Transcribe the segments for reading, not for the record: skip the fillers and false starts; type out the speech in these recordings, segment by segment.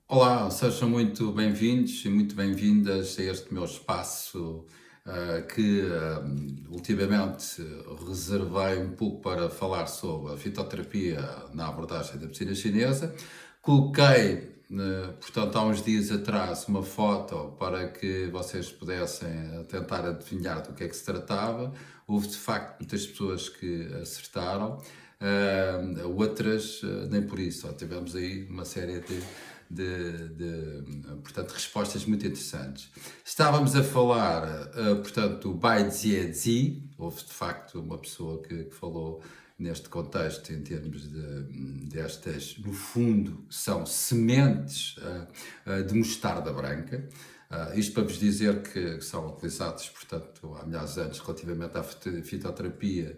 Olá, sejam muito bem-vindos e muito bem-vindas a este meu espaço que ultimamente reservei um pouco para falar sobre a fitoterapia na abordagem da medicina chinesa. Coloquei, portanto, há uns dias atrás uma foto para que vocês pudessem tentar adivinhar do que é que se tratava. Houve de facto muitas pessoas que acertaram, outras nem por isso. Só tivemos aí uma série portanto, respostas muito interessantes. Estávamos a falar, portanto, do Bai Jie. Houve de facto uma pessoa que falou neste contexto em termos destas, no fundo, são sementes de mostarda branca. Isto para vos dizer que são utilizados, portanto, há milhares de anos relativamente à fitoterapia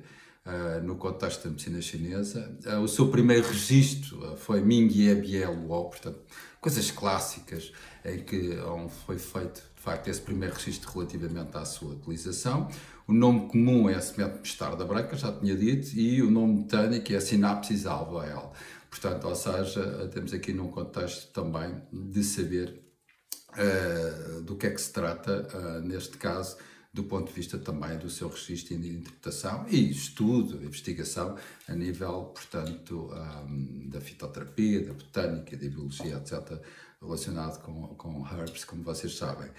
no contexto da medicina chinesa. O seu primeiro registro foi Mingye Bielo, portanto, coisas clássicas em que foi feito, de facto, esse primeiro registro relativamente à sua utilização. O nome comum é a semente de mostarda branca, já tinha dito, e o nome botânico é Sinapsis alba. Portanto, ou seja, temos aqui num contexto também de saber do que é que se trata, neste caso, do ponto de vista também do seu registro e de interpretação e estudo, investigação a nível, portanto, da fitoterapia, da botânica, da biologia, etc., relacionado com herbs, como vocês sabem.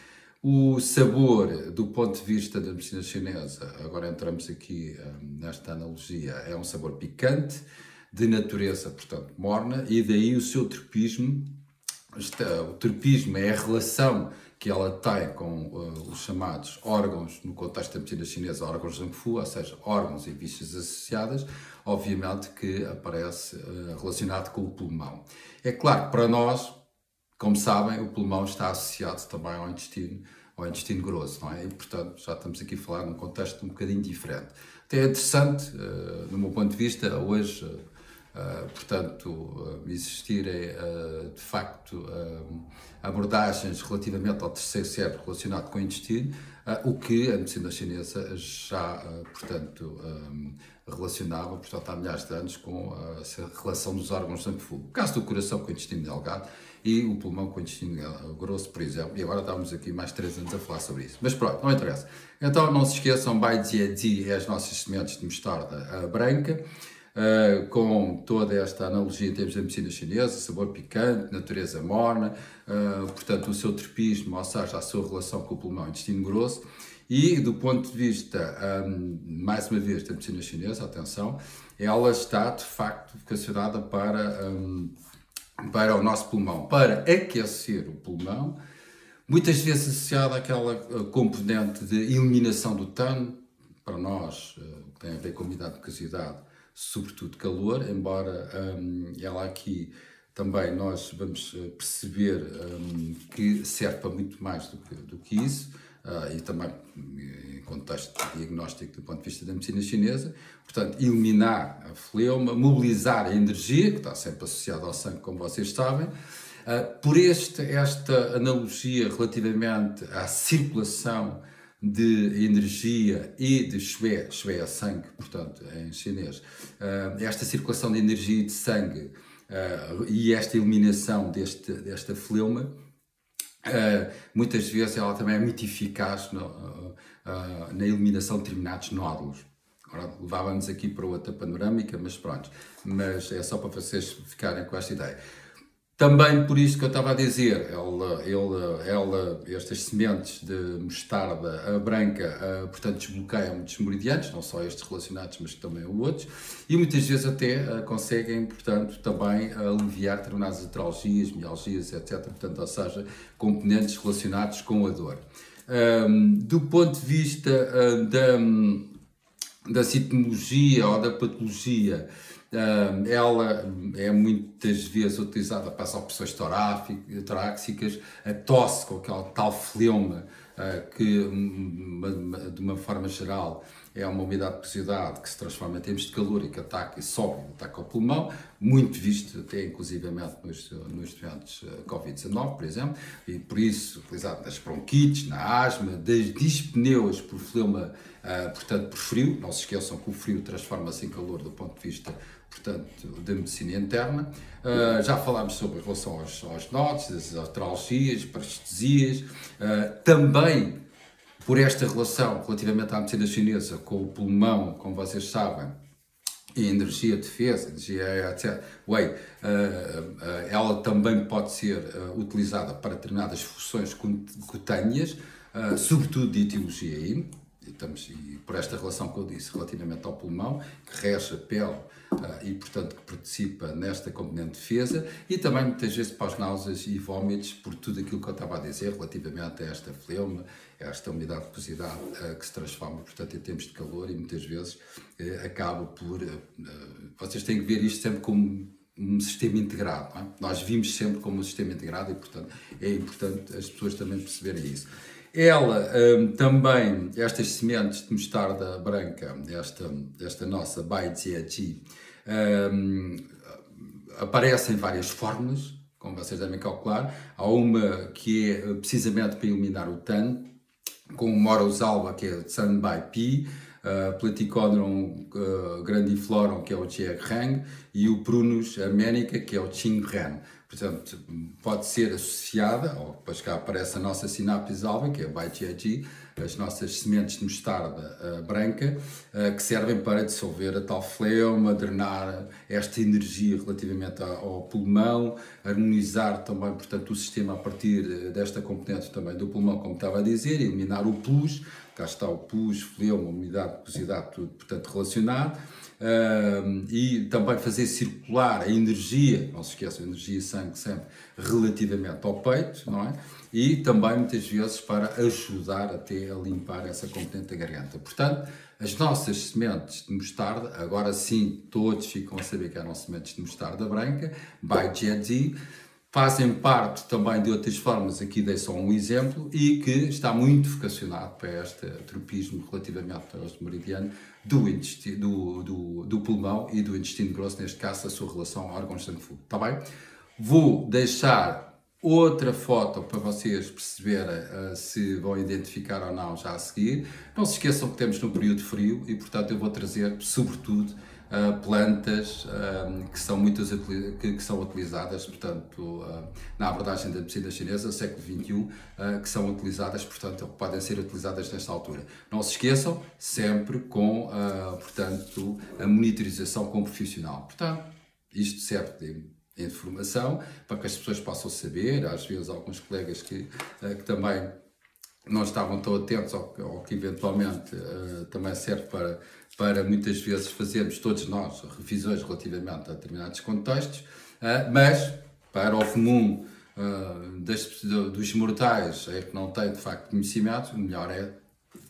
O sabor, do ponto de vista da medicina chinesa, agora entramos aqui nesta analogia, é um sabor picante, de natureza, portanto, morna, e daí o seu tropismo. O tropismo é a relação que ela tem com os chamados órgãos, no contexto da medicina chinesa, órgãos Zheng Fu, ou seja, órgãos e vísceras associadas, obviamente que aparece relacionado com o pulmão. É claro que para nós, como sabem, o pulmão está associado também ao intestino grosso, não é? E, portanto, já estamos aqui a falar num contexto um bocadinho diferente. Até é interessante, no meu ponto de vista, hoje, portanto, existirem de facto abordagens relativamente ao terceiro cérebro relacionado com o intestino, o que a medicina chinesa já, portanto, relacionava, portanto, há milhares de anos com a relação dos órgãos Zheng Fu. O caso do coração com o intestino delgado e o pulmão com o intestino grosso, por exemplo, e agora estamos aqui mais 3 anos a falar sobre isso. Mas pronto, não interessa. Então não se esqueçam, Bai Jie é as nossas sementes de mostarda branca, com toda esta analogia em termos da medicina chinesa, sabor picante, natureza morna, portanto o seu tropismo, ou seja, a sua relação com o pulmão e intestino grosso, e do ponto de vista, mais uma vez, da medicina chinesa, atenção, ela está de facto vocacionada para o nosso pulmão, para aquecer o pulmão, muitas vezes associada àquela componente de eliminação do TAN, para nós, que tem a ver com umidade e mucosidade, sobretudo calor, embora ela aqui também nós vamos perceber que serve para muito mais do que isso, e também em contexto diagnóstico do ponto de vista da medicina chinesa, portanto, eliminar a fleuma, mobilizar a energia, que está sempre associada ao sangue, como vocês sabem, por esta analogia relativamente à circulação de energia e de shui é sangue, portanto, em chinês, esta circulação de energia e de sangue e esta eliminação desta fleuma, muitas vezes ela também é muito eficaz na eliminação de determinados nódulos. Agora levávamos aqui para outra panorâmica, mas pronto, mas é só para vocês ficarem com esta ideia. Também por isto que eu estava a dizer, estas sementes de mostarda branca, portanto, desbloqueiam muitos meridianos, não só estes relacionados, mas também outros, e muitas vezes até conseguem, portanto, também aliviar determinadas atralgias, mialgias, etc., portanto, ou seja, componentes relacionados com a dor. Do ponto de vista da sintomologia ou da patologia, ela é muitas vezes utilizada para as opções torácicas, a tosse com aquela tal fleuma, que de uma forma geral é uma umidade de mucosidade que se transforma em termos de calor e que ataca o pulmão, muito visto até inclusivamente nos doentes Covid-19, por exemplo, e por isso utilizado nas bronquites, na asma, das dispneias por fleuma, portanto por frio. Não se esqueçam que o frio transforma-se em calor do ponto de vista portanto, de medicina interna. Já falámos sobre em relação aos NODs, as artralgias, parestesias, também por esta relação relativamente à medicina chinesa com o pulmão, como vocês sabem, e energia de defesa, energia, etc. Ela também pode ser utilizada para determinadas funções cutâneas, sobretudo de etiologia aí. E por esta relação que eu disse relativamente ao pulmão, que rege a pele e, portanto, que participa nesta componente de defesa, e também muitas vezes para as náuseas e vômitos, por tudo aquilo que eu estava a dizer relativamente a esta fleuma, a esta umidade de aquosidade que se transforma, portanto, em tempos de calor, e muitas vezes acaba por... vocês têm que ver isto sempre como um sistema integrado, não é? Nós vimos sempre como um sistema integrado e, portanto, é importante as pessoas também perceberem isso. Ela também, estas sementes de mostarda branca, esta nossa BaiJie, aparecem em várias fórmulas, como vocês devem calcular. Há uma que é precisamente para eliminar o TAN, com o Morus alba, que é o Tsanbai-Pi, Platycodon grandiflorum, que é o Jiegren, e o Prunus armenica, que é o Qingren. Portanto, pode ser associada, ou depois cá aparece a nossa Sinapis alba, que é a BaiJie, as nossas sementes de mostarda branca, que servem para dissolver a tal fleuma, drenar esta energia relativamente ao pulmão, harmonizar também, portanto, o sistema a partir desta componente também do pulmão, como estava a dizer, eliminar o pus. Cá está o pus, fleuma, umidade, aquosidade, tudo, portanto, relacionado. E também fazer circular a energia, não se esqueçam, a energia e sangue sempre, relativamente ao peito, não é? E também, muitas vezes, para ajudar até a limpar essa componente da garganta. Portanto, as nossas sementes de mostarda, agora sim, todos ficam a saber que eram sementes de mostarda branca, BaiJie, fazem parte também de outras formas, aqui dei só um exemplo, e que está muito vocacionado para este tropismo relativamente aos meridianos do pulmão e do intestino grosso, neste caso a sua relação a órgãos de sangue. Está bem? Vou deixar outra foto para vocês perceberem se vão identificar ou não já a seguir. Não se esqueçam que temos no período frio e, portanto, eu vou trazer, sobretudo, plantas que são utilizadas, portanto, na abordagem da medicina chinesa, século XXI, que são utilizadas, portanto, podem ser utilizadas nesta altura. Não se esqueçam, sempre com, portanto, a monitorização com o profissional. Portanto, isto serve de informação para que as pessoas possam saber. Às vezes, alguns colegas que também não estavam tão atentos ao que eventualmente também serve para muitas vezes fazermos todos nós revisões relativamente a determinados contextos, mas para o comum dos mortais que não têm de facto conhecimento, o melhor é,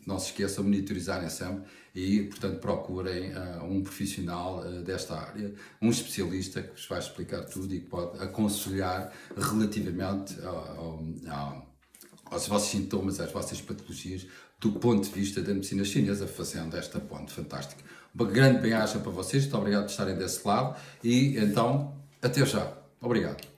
não se esqueçam, monitorizarem sempre e, portanto, procurem um profissional desta área, um especialista que vos vai explicar tudo e que pode aconselhar relativamente aos vossos sintomas, às vossas patologias, do ponto de vista da medicina chinesa, fazendo esta ponte fantástica. Uma grande bem-aja para vocês, muito obrigado por estarem desse lado e então, até já. Obrigado.